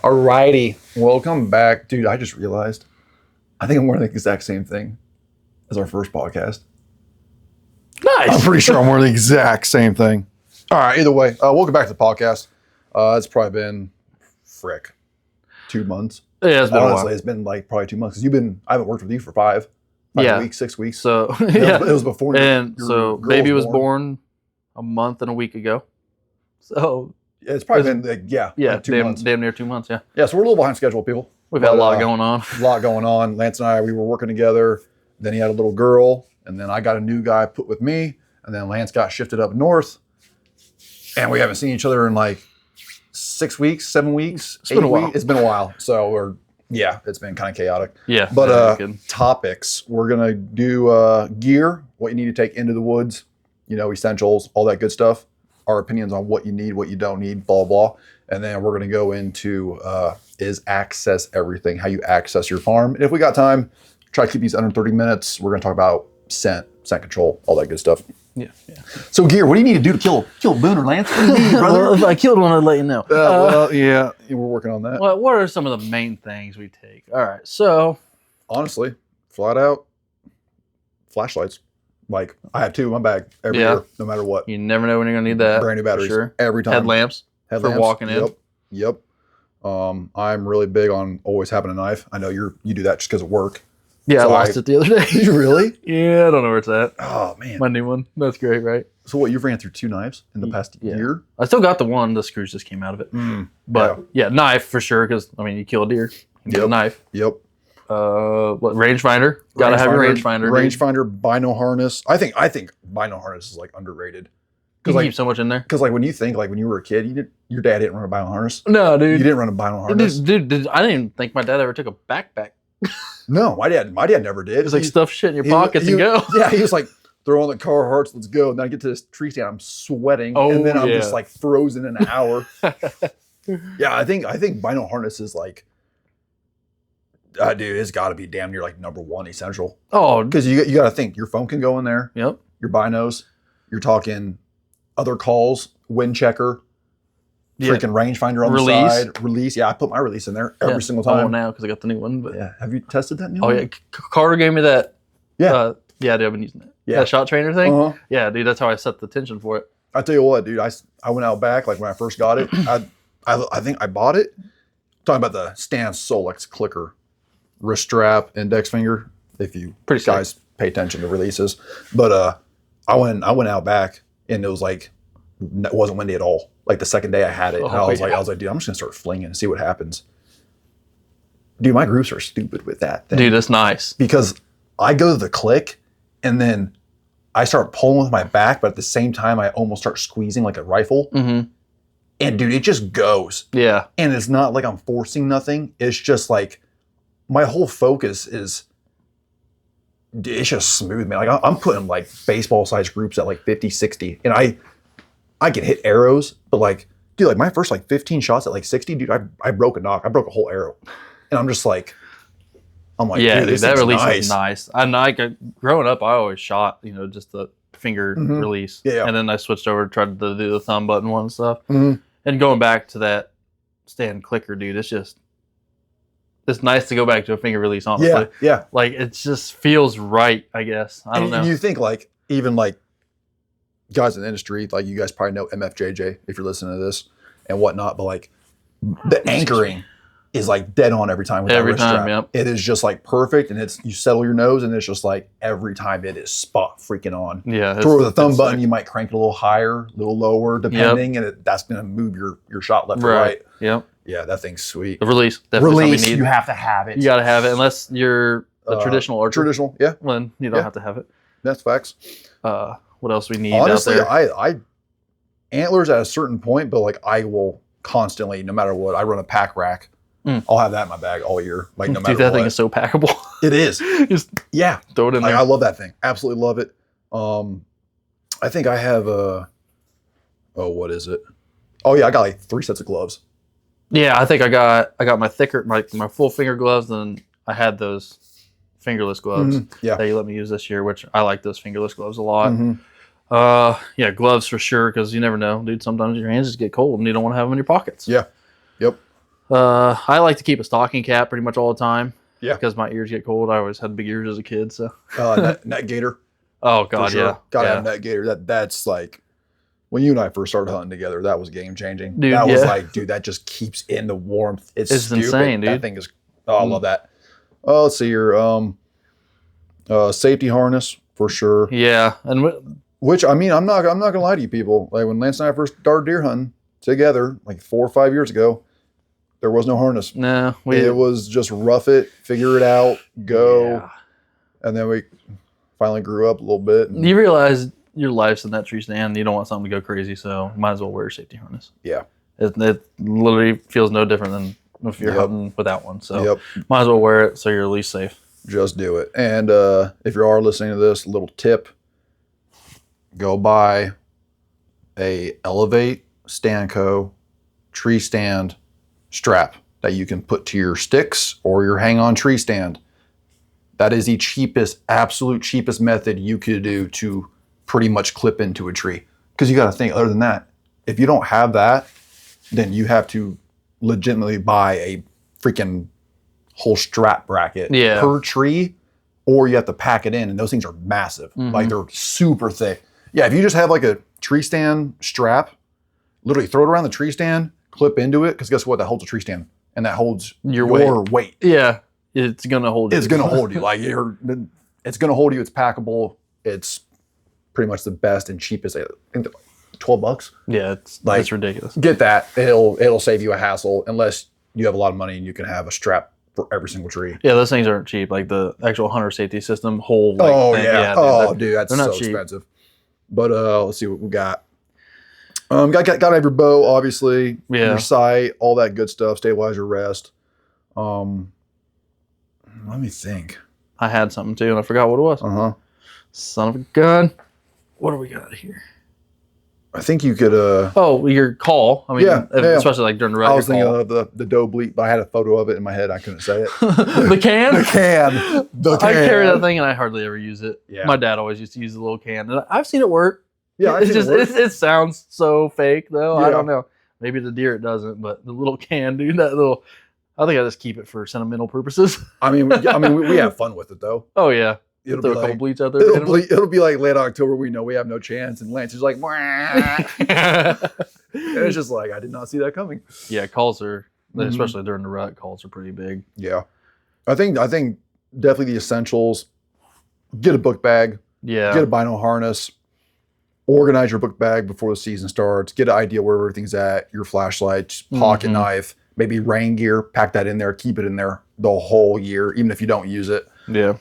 Alrighty, welcome back. Dude, I just realized I think I'm wearing the exact same thing as our first podcast. Nice. I'm pretty sure I'm wearing the exact same thing. All right, either way, welcome back to the podcast. It's probably been, 2 months. Yeah, it's been Honestly, a while. it's been like probably 2 months because I haven't worked with you for five Yeah. weeks, 6 weeks. So It was before and your so girl baby was born a month and a week ago. So Yeah, it's probably been like 2 months. damn near 2 months. Yeah, Yeah, so we're a little behind schedule, people. we've had a But, lot going on. A lot going on. Lance and I, we were working together. Then he had a little girl, and then I got a new guy put with me, and then Lance got shifted up north, and we haven't seen each other in like 6 weeks, 7 weeks. It's been a while. It's been a while. So it's been kind of chaotic. Yeah, But good. topics, we're gonna do gear, what you need to take into the woods, essentials, all that good stuff. Our opinions on what you need, what you don't need, blah blah. And then we're gonna go into is access everything, how you access your farm. And if we got time, try to keep these under 30 minutes. We're gonna talk about scent control, all that good stuff. Yeah. So gear, what do you need to do to kill a booner, Lance? What do you need, brother? Well, if I killed one, I'd let you know. Yeah, we're working on that. What are some of the main things we take? All right, so Honestly, flat out, flashlights. Like I have two in my bag every Yeah. year, no matter what. you never know when you're gonna need that. Brand new batteries Sure. every time. Headlamps. Headlamps, walking in. Yep. I'm really big on always having a knife. I know you do that just because of work. Yeah, So I lost it the other day. You really? Yeah, I don't know where it's at. Oh man. My new one. That's great, right? So what? You've ran through two knives in the past Yeah. year? I still got the one. The screws just came out of it. But yeah, knife for sure. Because you kill a deer, you get a Yep. knife. Yep. What rangefinder? Gotta have your rangefinder. Rangefinder, bino harness. I think bino harness is like underrated. You Because keep so much in there. when you think like when you were a kid, your dad didn't run a bino harness. No, You dude. didn't run a bino harness. Dude, I didn't even think my dad ever took a backpack. No, my dad never did. It was like stuff shit in your He- pockets he- and go. Yeah, he was like, throw on the Carhartts, let's go. And then I get to this tree stand, I'm sweating, Oh, and then I'm yeah. just like frozen in an hour. Yeah, I think bino harness is like, dude, it's got to be damn near like number one essential Oh, because you got to think your phone can go in there, yep. your binos, you're talking other calls, wind checker, Yeah. freaking rangefinder on Release. the side, release. Yeah, I put my release in there every Yeah. single Oh, time. now because I got the new one. But Yeah, have you tested that new oh one? yeah, Carter gave me that. Yeah. Yeah, dude, I've been using it. Yeah. That shot trainer thing. Uh-huh. Yeah, dude, that's how I set the tension for it. I tell you what, dude, I went out back like when I first got it. I think I bought it. talking about the Stance Solex clicker, wrist strap, index finger. If you Pretty sick. guys pay attention to releases, but I went out back and it was like it wasn't windy at all. Like the second day I had it, and I was yeah. like, dude, I'm just gonna start flinging and see what happens. Dude, my groups are stupid with that thing. Dude, that's nice. Because I go to the click and then I start pulling with my back, but at the same time, I almost start squeezing like a rifle. Mm-hmm. And dude, it just goes. Yeah. And it's not like I'm forcing nothing. It's just like my whole focus is, it's just smooth, man. Like I'm putting like baseball sized groups at like 50, 60. And I can hit arrows, but like, dude, like my first like 15 shots at like 60, dude, I broke a knock. I broke a whole arrow. And I'm just like, Yeah, dude, dude, this that thing's release nice. is nice. And like growing up, I always shot, just the finger Mhm. release. Yeah. And then I switched over to try to do the thumb button one and stuff. Mhm. And going back to that stand clicker, dude, it's nice to go back to a finger release, honestly. Yeah, yeah. Like it just feels right, I guess. I don't know. And you think like, even like guys in the industry, like you guys probably know MFJJ if you're listening to this and whatnot, but like the anchoring is like dead on every time with Every that wrist time, strap. yep. It is just like perfect, and you settle your nose, and it's just like every time it is spot freaking on. Yeah. To where with a thumb it's button, like- you might crank it a little higher, a little lower, depending, and that's going to move your shot left or right. Yep. Yeah, that thing's sweet. The release. Definitely Release, something you you need. have to have it. You got to have it unless you're a traditional archer. Traditional, yeah, Then you don't Yeah. have to have it. that's facts. What else we need Honestly, out there? I antlers at a certain point, but like I will constantly, no matter what, I run a pack rack. I'll have that in my bag all year, like no matter Dude, that what. thing is so packable. It is, Just yeah. throw it in Like, there. I love that thing. Absolutely love it. I think I have what is it? Oh yeah, I got like 3 sets of gloves. Yeah, I think I got my thicker, my full finger gloves, and I had those fingerless gloves Yeah. that you let me use this year, which I like those fingerless gloves a lot. Mhm. Yeah, gloves for sure, because you never know, dude. Sometimes your hands just get cold and you don't want to have them in your pockets. Yeah. Yep. I like to keep a stocking cap pretty much all the time. Yeah. Because my ears get cold. I always had big ears as a kid. So. Net gator. Oh For God, sure. yeah. Gotta yeah. have net gator. That's like when you and I first started hunting together, that was game changing. Dude, that was yeah. like, dude, that just keeps in the warmth. It's stupid. insane, dude. That thing is I love that. Let's see your safety harness for sure. Yeah, and Which I mean, I'm not gonna lie to you people. Like when Lance and I first started deer hunting together, like 4 or 5 years ago, there was no harness. no, It was just rough it, figure it out, go, Yeah. and then we finally grew up a little bit. And, You realize your life's in that tree stand. You don't want something to go crazy, so might as well wear a safety harness. yeah, It literally feels no different than if you're Yep. hunting without one. So yep, might as well wear it so you're at least safe. just do it. And if you are listening to this, little tip: go buy a Elevate Stanco tree stand strap that you can put to your sticks or your hang-on tree stand. That is the cheapest, absolute cheapest method you could do to pretty much clip into a tree. Because you got to think, other than that, if you don't have that, then you have to legitimately buy a freaking whole strap bracket Yeah. per tree, or you have to pack it in, and those things are massive. Like they're super thick. Yeah, if you just have like a tree stand strap, literally throw it around the tree stand, clip into it, because guess what? That holds a tree stand, and that holds Your weight. Yeah, it's gonna hold you. It's gonna hold you. Like it's gonna hold you. It's packable. It's pretty much the best and cheapest. I think they're like $12. Yeah, it's Like- ridiculous. Get that. It'll save you a hassle unless you have a lot of money and you can have a strap for every single tree. Yeah, those things aren't cheap. Like the actual hunter safety system whole. Like, thing. Dude, that's they're not so cheap. expensive. But let's see what we got. Got to have your bow, obviously. Yeah. Your sight, all that good stuff. Stabilizer, rest. Let me think. I had something too, and I forgot what it was. Uh huh. Son of a gun. What do we got here? I think you could. Oh, your call. I mean, Yeah, yeah. especially like during the rut. I was your thinking call. of the doe bleat, but I had a photo of it in my head. I couldn't say it. the can. The can. The can. I carry that thing and I hardly ever use it. Yeah. My dad always used to use the little can, and I've seen it work. Yeah, it's just it. it sounds so fake though. I Yeah. don't know. Maybe the deer it doesn't, but the little can, dude. That little. I think I just keep it for sentimental purposes. I mean, we have fun with it though. Oh yeah. It'll Throw be a couple like, bleats out there. randomly. it'll be like late October. We know we have no chance, and Lance is like, "Wah." And it's just like I did not see that coming. Yeah, calls are Mhm. especially during the rut. Calls are pretty big. Yeah, I think definitely the essentials. Get a book bag. Yeah. Get a bino harness. Organize your book bag before the season starts. Get an idea where everything's at. Your flashlight, pocket Mhm. knife, maybe rain gear. Pack that in there. Keep it in there the whole year, even if you don't use it. Yeah.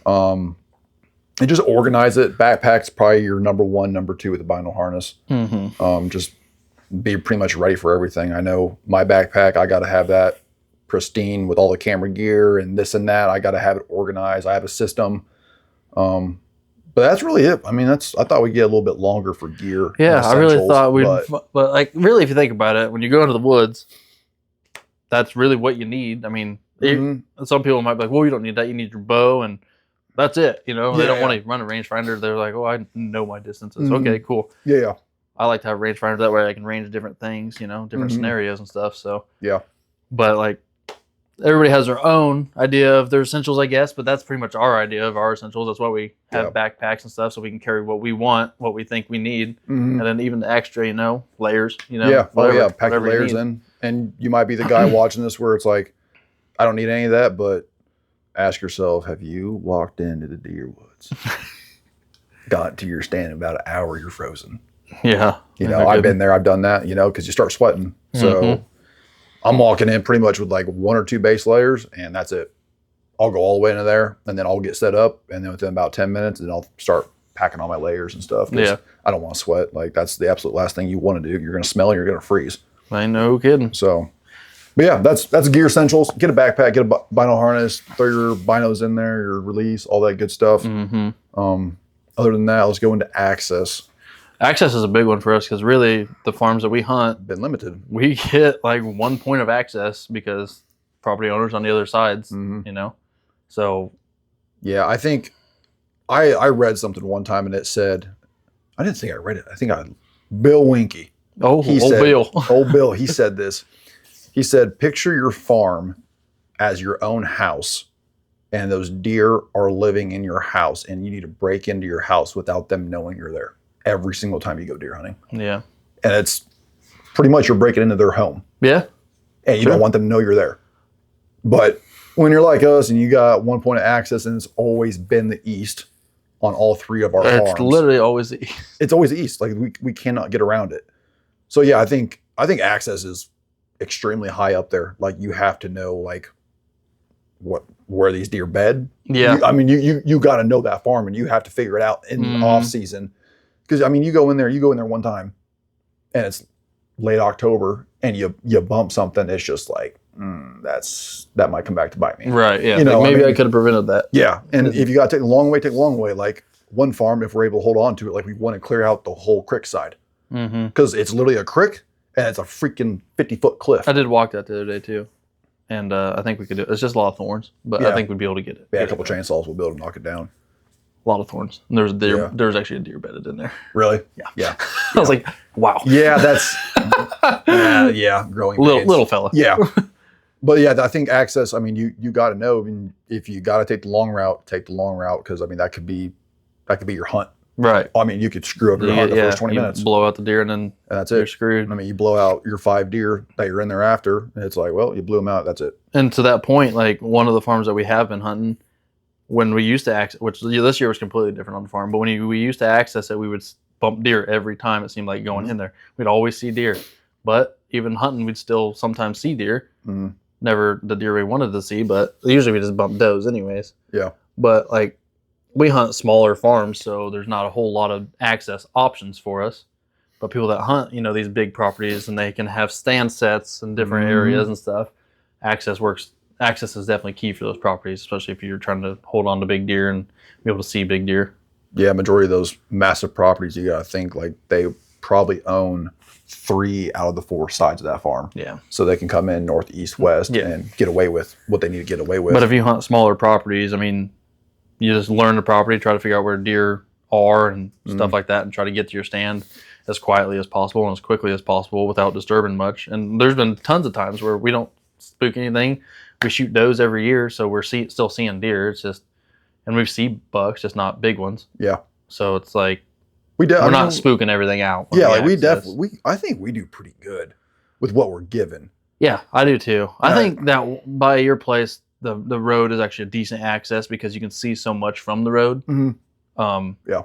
And just organize it. Backpack's probably your number one, number two with the bino harness. Mm-hmm. Just be pretty much ready for everything. I know my backpack, I got to have that pristine with all the camera gear and this and that. I got to have it organized. I have a system. But that's really it. I mean, I thought we'd get a little bit longer for gear. and Yeah, I really essentials, thought we'd, but but like really, if you think about it, when you go into the woods, that's really what you need. I mean, Mhm. some people might be like, "Well, you don't need that. You need your bow, and that's it." You know, they don't Yeah. want to run a rangefinder. They're like, "Oh, I know my distances." Mhm. Okay, cool. yeah. I like to have a rangefinder that way I can range different things. You know, different Mhm. scenarios and stuff. So Yeah. but like everybody has their own idea of their essentials, I guess. But that's pretty much our idea of our essentials. That's why we have backpacks and stuff, so we can carry what we want, what we think we need, Mhm. and then even the extra, layers. Yeah. whatever Pack the you layers need. in. And you might be the guy watching this where it's like, I don't need any of that, but ask yourself, have you walked into the deer woods? Got to your stand in about an hour, you're frozen. Yeah, You know, I've been there, I've done that, because you start sweating. So Mhm. I'm walking in pretty much with like 1 or 2 base layers, and that's it. I'll go all the way into there, and then I'll get set up, and then within about 10 minutes, then I'll start packing all my layers and stuff. 'Cause Yeah. I don't want to sweat. Like, that's the absolute last thing you want to do. You're going to smell and you're going to freeze. I know, kidding. So, but yeah, that's gear essentials. Get a backpack, get a bino harness, throw your binos in there, your release, all that good stuff. Mm-hmm. Other than that, let's go into access. Access is a big one for us because really the farms that we hunt, Been limited. we get like one point of access because property owners on the other sides, Mhm. So Yeah, I think I read something one time and it said, I didn't think I read it. I think Bill Winky. Bill. Old Bill, he said this. He said, picture your farm as your own house, and those deer are living in your house, and you need to break into your house without them knowing you're there every single time you go deer hunting. Yeah. And it's pretty much you're breaking into their home, Yeah. and you Sure. don't want them to know you're there. But when you're like us and you got one point of access and it's always been the east on all three of our It's farms, literally always it's always the east. Like we cannot get around it. So yeah, I think access is extremely high up there. Like you have to know like where these deer bed. Yeah. You got to know that farm, and you have to figure it out in the off season. Because I mean, you go in there one time, and it's late October, and you bump something. It's just like that might come back to bite me. Right. Yeah. You know, like maybe I mean, I could have prevented that. Yeah, and if you got to take the long way, take the long way. Like one farm, if we're able to hold on to it, like we want to clear out the whole creek side Mm-hmm. because it's literally a creek and it's a freaking 50-foot cliff. I did walk that the other day too, and I think we could do it. It's just a lot of thorns, but Yeah. I think we'd be able to get it. Yeah, get a couple it done. chainsaws will be able to knock it down. A lot of thorns. And there was a deer. Yeah. There was actually a deer bedded in there. Really? Yeah. Yeah. I was like, wow. Yeah, that's growing pains. Little fella. Yeah. But yeah, I think access, I mean, you got to know, I mean, if you got to take the long route, take the long route because I mean that could be your hunt. Right. I mean, you could screw up your hunt the first 20 you minutes, and blow out the deer and then that's you're it. screwed. I mean, you blow out your 5 deer that you're in there after, and it's like, well, you blew them out, that's it. And to that point, like one of the farms that we have been hunting, when we used to access, which this year was completely different on the farm, but when we used to access it, we would bump deer every time it seemed like going in there. We'd always see deer. But even hunting, we'd still sometimes see deer. Mhm. Never the deer we wanted to see, but usually we just bump does anyways. Yeah. But like we hunt smaller farms, so there's not a whole lot of access options for us. But people that hunt, these big properties and they can have stand sets in different areas and stuff. Access is definitely key for those properties, especially if you're trying to hold on to big deer and be able to see big deer. Yeah, majority of those massive properties, you got to think like they probably own 3 out of the 4 sides of that farm. Yeah. So they can come in north, east, west Yeah. and get away with what they need to get away with. But if you hunt smaller properties, I mean, you just learn the property, try to figure out where deer are and stuff like that, and try to get to your stand as quietly as possible and as quickly as possible without disturbing much. And there's been tons of times where we don't spook anything. We shoot does every year, so we're still seeing deer. It's just, and we see bucks, just not big ones. Yeah. So it's like we're we're not spooking everything out. Yeah, like we definitely, I think we do pretty good with what we're given. Yeah, I do too. I Yeah. think that by your place, the road is actually a decent access because you can see so much from the road. Mhm. Yeah.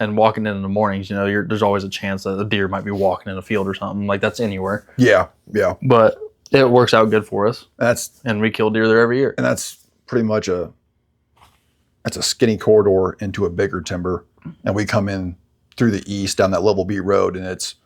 And walking in the mornings, there's always a chance that a deer might be walking in a field or something. Like that's anywhere. Yeah. Yeah. But it works out good for us, And and we kill deer there every year. that's pretty much a skinny corridor into a bigger timber. And we come in through the east down that level B road, and it's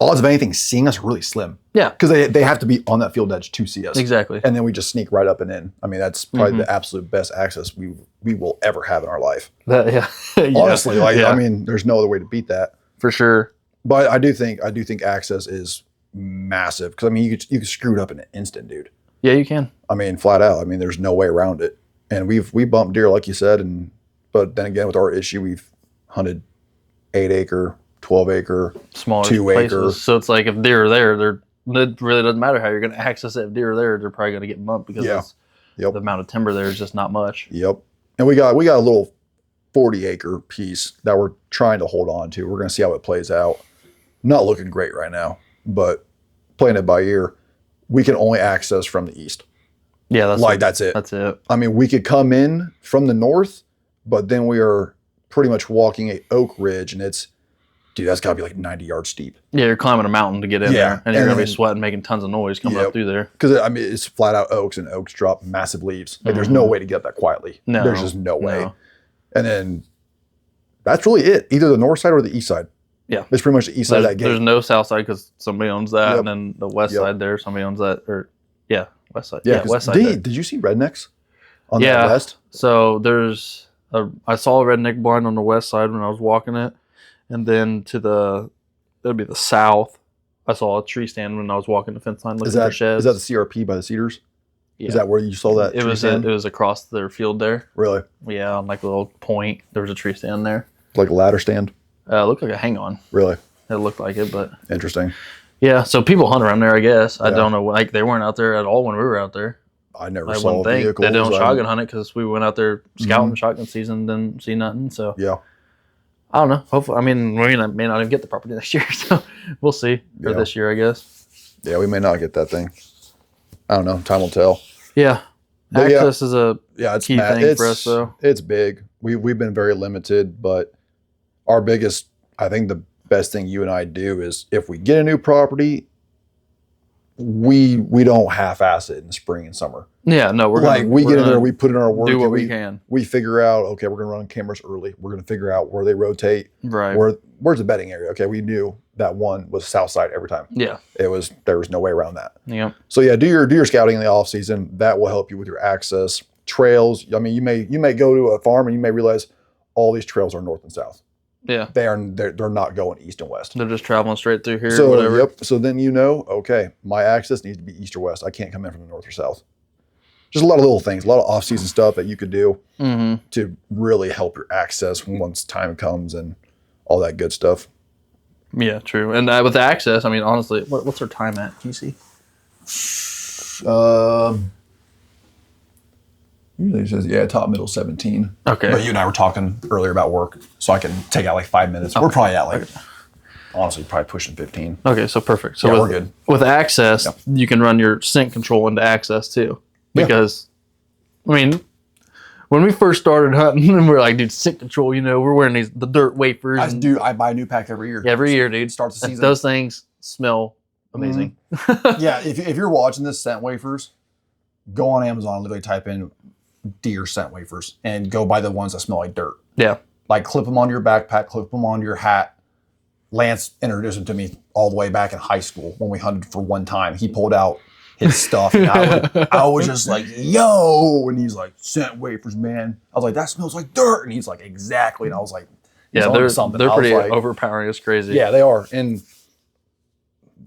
odds of anything seeing us are really slim. Yeah. Because they have to be on that field edge to see us. Exactly. And then we just sneak right up and in. I mean, that's probably the absolute best access we will ever have in our life. Yeah. Honestly, Yeah. I mean, there's no other way to beat that. For sure. But I do think access is massive because I mean, you could screw it up in an instant, dude. Yeah, you can. I mean, flat out. I mean, there's no way around it. And we bumped deer like you said, but then again with our issue, we've hunted 8-acre, 12-acre, Smaller 2-acre. places. So it's like if deer are there, it really doesn't matter how you're going to access it. If deer are there, they're probably going to get bumped because Yep. the amount of timber there is just not much. Yep. And we got a little 40-acre piece that we're trying to hold on to. We're going to see how it plays out. Not looking great right now, but playing it by ear. We can only access from the east. Yeah, That's it. That's it. I mean, we could come in from the north, but then we are pretty much walking a oak ridge, and that's got to be like 90 yards steep. Yeah, you're climbing a mountain to get in Yeah, there, and you're and going to be then- sweating, making tons of noise coming Yep. up through there. Because I mean, it's flat out oaks, and oaks drop massive leaves. Like, there's no way to get up that quietly. No, There's just no way. no. And then that's really it. Either the north side or the east side. Yeah. It's pretty much the east side of that There's gate. no south side because somebody owns that, Yep. and then the west Yep. side there, somebody owns that, west side. Yeah, west side. there. did you see rednecks on Yeah. that west? So I saw a redneck blind on the west side when I was walking it, and then that'd be the south. I saw a tree stand when I was walking the fence line looking for sheds. Is that the CRP by the Cedars? Yeah. Is that where you saw that It tree was stand? it was across their field there. Really? Yeah, on like a little point, there was a tree stand there. Like a ladder stand? It looked like a hang on. Really? It looked like it, but Interesting. Yeah, so people hunt around there, I guess. I Yeah. don't know. Like, they weren't out there at all when we were out there. I never I saw wouldn't think. vehicles. They don't I- shotgun hunt it because we went out there scouting Mhm. shotgun season, didn't see nothing. So Yeah. I don't know. Hopefully, I mean, we may not even get the property next year, so we'll see. Or Yeah. this year, I guess. Yeah, we may not get that thing. I don't know. Time will tell. Yeah, But yeah. access is a Yeah, it's key mad. thing for us, though. It's big. We've been very limited, but our biggest, I think, the best thing you and I do is if we get a new property, we don't half-ass it in the spring and summer. Yeah. No, we're Like gonna, we we're get in there, gonna we put in our work, do and what we can. We figure out, okay, we're gonna run cameras early. We're gonna figure out where they rotate. Right. Where's the bedding area? Okay, we knew that one was south side every time. Yeah. There was no way around that. Yeah. So yeah, do your scouting in the off season. That will help you with your access trails. I mean, you may go to a farm and you may realize all these trails are north and south. Yeah. They're not going east and west. They're just traveling straight through here. So whatever. yep. So then okay, my access needs to be east or west. I can't come in from the north or south. Just a lot of little things, a lot of off season stuff that you could do Mm-hmm. to really help your access once time comes and all that good stuff. Yeah. True. And with the access, I mean, honestly, what's our time at? Can you see? Usually it says top middle 17. Okay. But you and I were talking earlier about work, so I can take out like 5 minutes. We're probably at like honestly probably pushing 15. Okay, so perfect. So Yeah, with, we're good. With access, Yep. you can run your sync control into access too. Yeah. Because, I mean, when we first started hunting, we were like, dude, sync control, we're wearing the dirt wafers. I buy a new pack every year. Every year, dude. Starts the season. Those things smell amazing. Yeah, if you're watching this, scent wafers, go on Amazon and literally type in deer scent wafers and go buy the ones that smell like dirt. Yeah. Like clip them on your backpack, clip them on your hat. Lance introduced them to me all the way back in high school when we hunted for one time. He pulled out his stuff and I was just like, yo, and he's like, scent wafers, man. I was like, that smells like dirt. And he's like, exactly. And I was like, he's Yeah, onto they're something. they're I was pretty like, overpowering. It's crazy. yeah, they are. And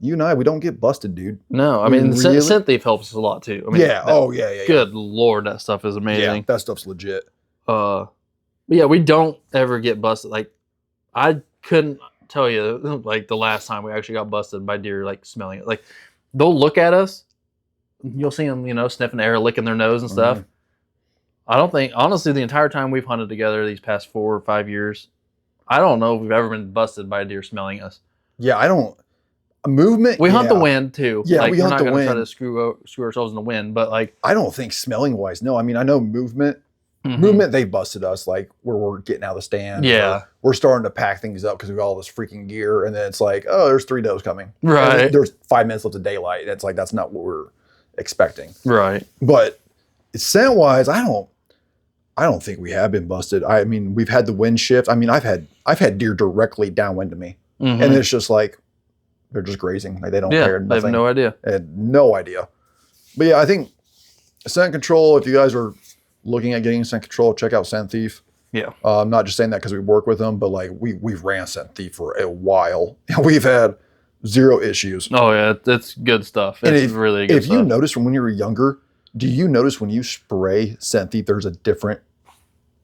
you and I, we don't get busted, dude. No, I mean, Really? Scent Thief helps us a lot too. I mean, Yeah. Yeah. Good Lord, that stuff is Yeah, amazing. that stuff's legit. But yeah, we don't ever get busted. Like, I couldn't tell you like the last time we actually got busted by deer like smelling it. Like, they'll look at us, you'll see them, sniffing air, licking their nose and stuff. Mhm. I don't think, honestly, the entire time we've hunted together these past 4 or 5 years, I don't know if we've ever been busted by a deer smelling us. Yeah, I don't. Movement. We hunt yeah. the wind too. Yeah, like, we we're hunt not the gonna try wind. to screw ourselves in the wind, but like I don't think smelling wise. No, I mean I know movement. mhm. Movement. They busted us like where we're getting out of the stand. Yeah. or we're starting to pack things up because we got all this freaking gear, and then it's like, oh, there's 3 does coming. And Right. there's 5 minutes left of daylight. It's like that's not what we're expecting. Right. But scent wise, I don't think we have been busted. I mean, we've had the wind shift. I mean, I've had deer directly downwind to me, Mhm. and it's just like they're just grazing. Like they don't yeah, care. they have Nothing. no idea. I had no idea. But yeah, I think scent control, if you guys are looking at getting scent control, check out Scent Thief. Yeah. I'm not just saying that because we work with them, but like we've ran Scent Thief for a while and we've had 0 issues. Oh yeah, it's good stuff. And It's really good If stuff. you notice from when you were younger, do you notice when you spray Scent Thief, there's a different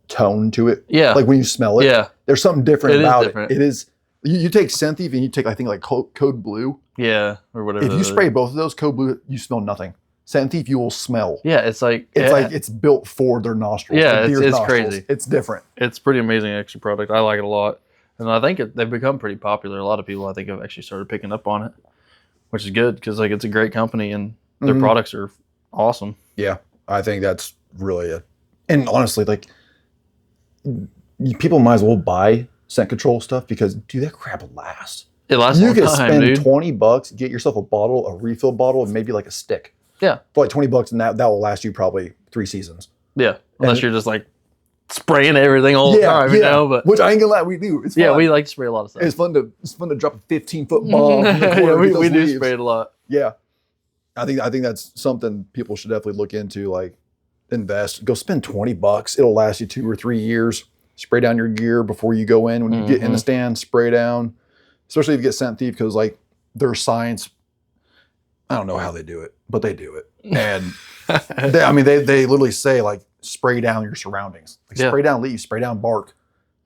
tone to it? yeah. Like when you smell it, yeah. there's something different It is about different. it. It is. You take Scent Thief and you take, I think, like Code Blue. Yeah. Or whatever. If you the- spray both of those, Code Blue, you smell nothing. Scent Thief, you will smell. Yeah, it's like It's yeah, like it's built for their nostrils. Yeah, the it's deer's nostrils. crazy. It's different. it's pretty amazing extra product. I like it a lot. And I think they've become pretty popular. A lot of people I think have actually started picking up on it, which is good because like it's a great company and their Mhm. products are awesome. Yeah, I think that's really it. And honestly, like people might as well buy scent control stuff because dude, that crap lasts. It lasts a You long can time, spend dude. $20, get yourself a bottle, a refill bottle, and maybe like a stick. Yeah. For like $20, and that will last you probably 3 seasons. Yeah, unless And- you're just like spraying everything all the time, you know. But which I ain't gonna lie, we do. It's yeah, fun. we like to spray a lot of stuff. It's fun to drop a 15-foot bomb. From the corner yeah, and get we those do leaves. spray it a lot. Yeah. I think that's something people should definitely look into, like invest. Go spend $20. It'll last you 2 or 3 years. Spray down your gear before you go in. When you get in the stand, spray down. Especially if you get Scent Thief, because like their science, I don't know how they do it, but they do it. And they literally say like spray down your surroundings. Like Yeah. spray down leaves, spray down bark.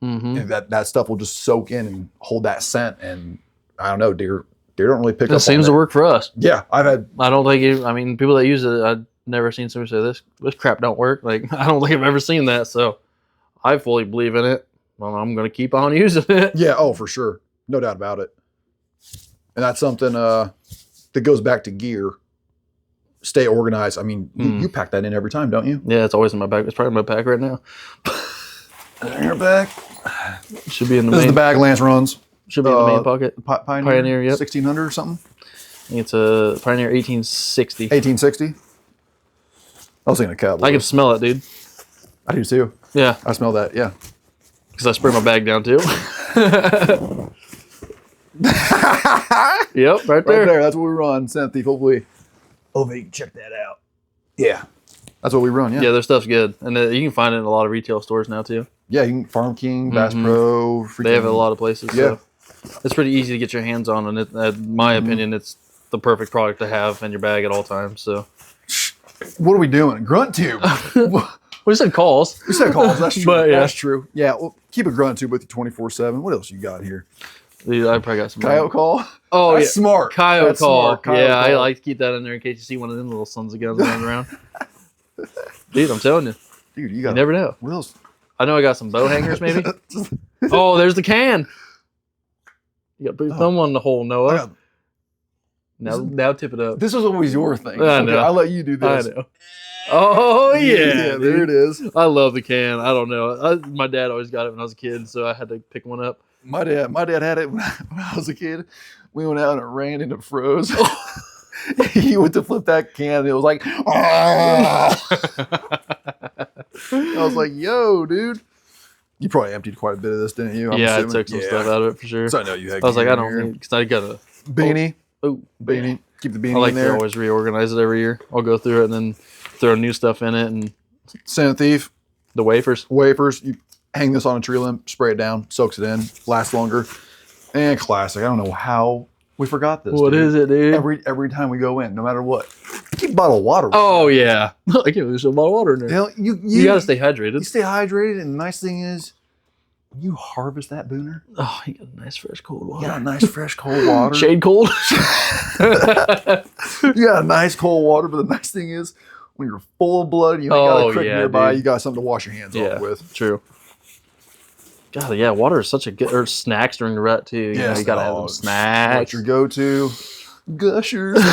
Mhm. And that stuff will just soak in and hold that scent. And I don't know, deer Deer don't really pick It up. seems on to work for us. Yeah, I've had. I don't think people that use it, I've never seen somebody say this crap don't work. Like, I don't think I've ever seen that. So I fully believe in it. Well, I'm going to keep on using it. Yeah, oh, for sure. No doubt about it. And that's something that goes back to gear. Stay organized. I mean, you pack that in every time, don't you? Yeah, it's always in my bag. It's probably in my pack right now. In your bag. Should be in the This is main. the bag Lance runs. Should be in the main pocket. Pioneer, yep. 1600 or something? I think it's a Pioneer 1860. 1860? I was thinking a Cowboy. I can smell it, dude. I do too. Yeah, I smell that, yeah. because I spray my bag down too. Yep, right there. Right there, that's what we run. Scent Thief, hopefully. Hopefully you can check that out. Yeah. That's what we run, yeah. Yeah, their stuff's good, and you can find it in a lot of retail stores now too. Yeah, you can Farm King, Bass Pro. They have it a lot of places. Yeah. So it's pretty easy to get your hands on, and in my opinion, it's the perfect product to have in your bag at all times. So What are we doing? Grunt tube. we said calls. We said calls. That's true. But, yeah. That's true. Yeah, well, keep a grunt tube with you 24/7. What else you got here? Dude, I probably got some. Coyote call. Oh That's yeah, smart. coyote That's call. smart. Coyote Yeah, I call. like to keep that in there in case you see one of them little sons of guns running around. Dude, I'm telling you, Dude, you you got. never know. What else? I know I got some bow hangers, maybe. Oh, there's the can. You got to put your thumb on the hole, I Noah. got- Now tip it up. This was always your thing. I know. I'll let you do I this. know. Oh yeah, there it is. I love the can. I don't know. My dad always got it when I was a kid, so I had to pick one up. My dad had it when I was a kid. We went out and it ran and it froze. He went to flip that can and it was like, "Ah." I was like, yo, dude. You probably emptied quite a bit of this, didn't you? I'm Yeah, I assuming? took some stuff out of it for sure. So I know you had. I was like, gear I in don't here. need because I got a beanie. oh Beanie. Keep the beanie I like in to there. always reorganize it every year. I'll go through it and then throw new stuff in it and Scent Thief. the wafers. Wafers. You hang this on a tree limb, spray it down, soaks it in, lasts longer. And classic. I don't know how we forgot this. What dude. is it, dude? Every time we go in, no matter what. Keep a bottle of water. Oh yeah, I can't lose a bottle of water in there. You know, You gotta stay You hydrated. stay hydrated, and the nice thing is, when you harvest that booner, Oh, you got a nice fresh cold water. you got a nice fresh cold water. Shade cold. You got a nice cold water, but the nice thing is, when you're full of blood, you ain't got Oh, a creek yeah, nearby, dude. you got something to wash your hands Yeah, off with. true. God, yeah, water is such a good. Or snacks during the rut too. You know, you gotta have some What's snacks. your go-to? Gushers.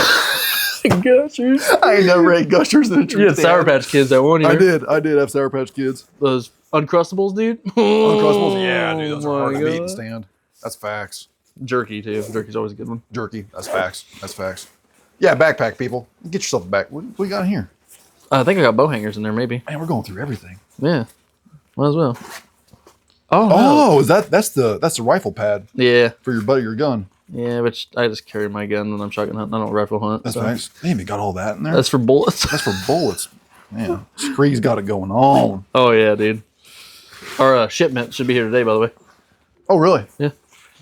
Gushers. I ain't never ate Gushers in a tree You had Sour stand. Patch Kids that one year. I did have Sour Patch Kids. Those Uncrustables, dude. Uncrustables, yeah, dude, those Oh are hard my to beat and God. stand. That's facts. Jerky too. Jerky's always a good one. Jerky, that's facts. That's facts. Yeah, backpack, people. Get yourself a back. What you got in here? I think I got bow hangers in there, maybe. Man, we're going through everything. Yeah, might as well. Oh, no. Oh, that's the rifle pad Yeah, for your buddy, your gun. yeah, but I just carry my gun when I'm shotgun hunting. I don't rifle hunt. That's so. nice. Damn, you got all that in there. That's for bullets. That's for bullets. Man, Scree's got it going on. Oh yeah, dude. Our shipment should be here today, by the way. Oh, really? Yeah.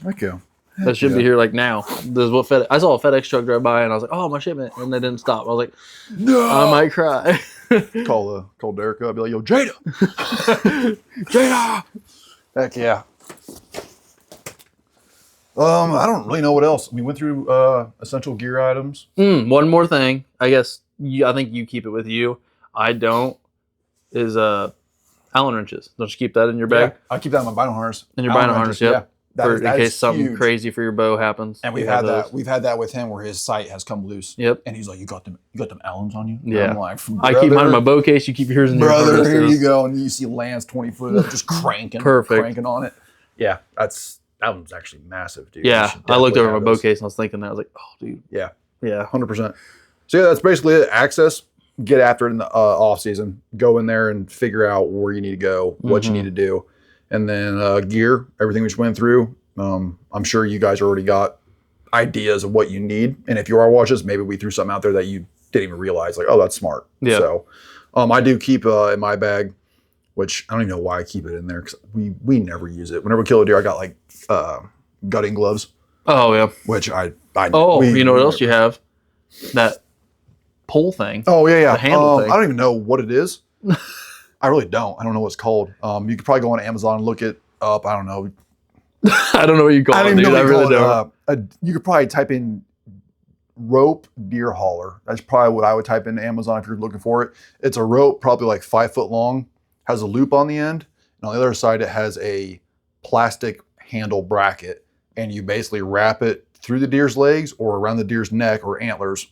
Heck yeah. That should be here like now. This is what I saw a FedEx truck drive by, and I was like, "Oh, my shipment!" And they didn't stop. I was like, No. "I might cry." Call Derek up. Be like, yo, Jada. Jada. Heck yeah. I don't really know what else. We went through essential gear items. One more thing. I guess I think you keep it with you. I don't. Is Allen wrenches. Don't you keep that in your bag? Yeah, I keep that in my bino harness. In your Allen bino harness, wrenches, yep. Yeah. In case something huge. crazy for your bow happens. And you we've have had that. those. We've had that with him where his sight has come loose. Yep. And he's like, "You got them Allens on you?" And Yeah. I'm like, I keep mine in my bow case. You keep yours in your brother. harness. Here you go, and you see Lance 20 foot up, just cranking on it. Yeah, that one's actually massive, dude. You Yeah, should I looked definitely over my have bow those. case and I was thinking that. I was like, "Oh, dude." Yeah, Yeah. 100%. So yeah, that's basically it. Access, get after it in the off season. Go in there and figure out where you need to go, what you Mhm. need to do, and then gear, everything we just went through. I'm sure you guys already got ideas of what you need, and if you are watching this, maybe we threw something out there that you didn't even realize. Like, oh, that's smart. Yeah. So, I do keep in my bag, which I don't even know why I keep it in there because we never use it. Whenever we kill a deer, I got like gutting gloves, Oh yeah. which I Oh, we- you know what else you have? That pole thing. Oh yeah, yeah. The handle thing. I don't even know what it is. I really don't. I don't know what it's called. You could probably go on Amazon and look it up. I don't know. I don't know what you call I it, don't even dude. know I what you really call don't. it. You could probably type in rope deer hauler. That's probably what I would type into Amazon if you're looking for it. It's a rope, probably like 5 foot long, has a loop on the end, and on the other side it has a plastic handle bracket, and you basically wrap it through the deer's legs or around the deer's neck or antlers,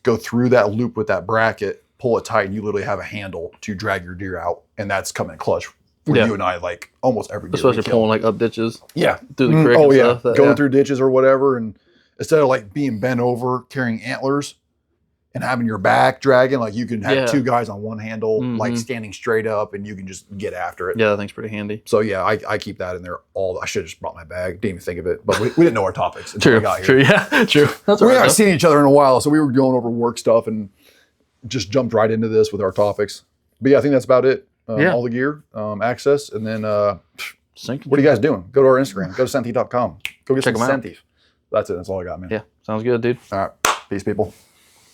go through that loop with that bracket, pull it tight, and you literally have a handle to drag your deer out, and that's coming clutch for Yeah. you and I, like almost every deer. Especially we kill. pulling like up ditches Yeah. through the creek Oh and yeah. stuff. Going through ditches or whatever. And instead of like being bent over carrying antlers and having your back dragging, like you can have Yeah. 2 guys on one handle, like Mhm. standing straight up, and you can just get after it. Yeah, that thing's pretty handy. So yeah, I keep that in there all. I should have just brought my bag. Didn't even think of it, but we didn't know our topics until we True. got here. True. Yeah. True. That's all We right. haven't though. seen each other in a while, so we were going over work stuff and just jumped right into this with our topics. But yeah, I think that's about it. Yeah. All the gear, access, and then Sink. what are you guys doing? Go to our Instagram. Go to Senti.com. Go get Check some 'em out. Senti. That's it. That's all I got, man. Yeah. Sounds good, dude. All right. Peace, people.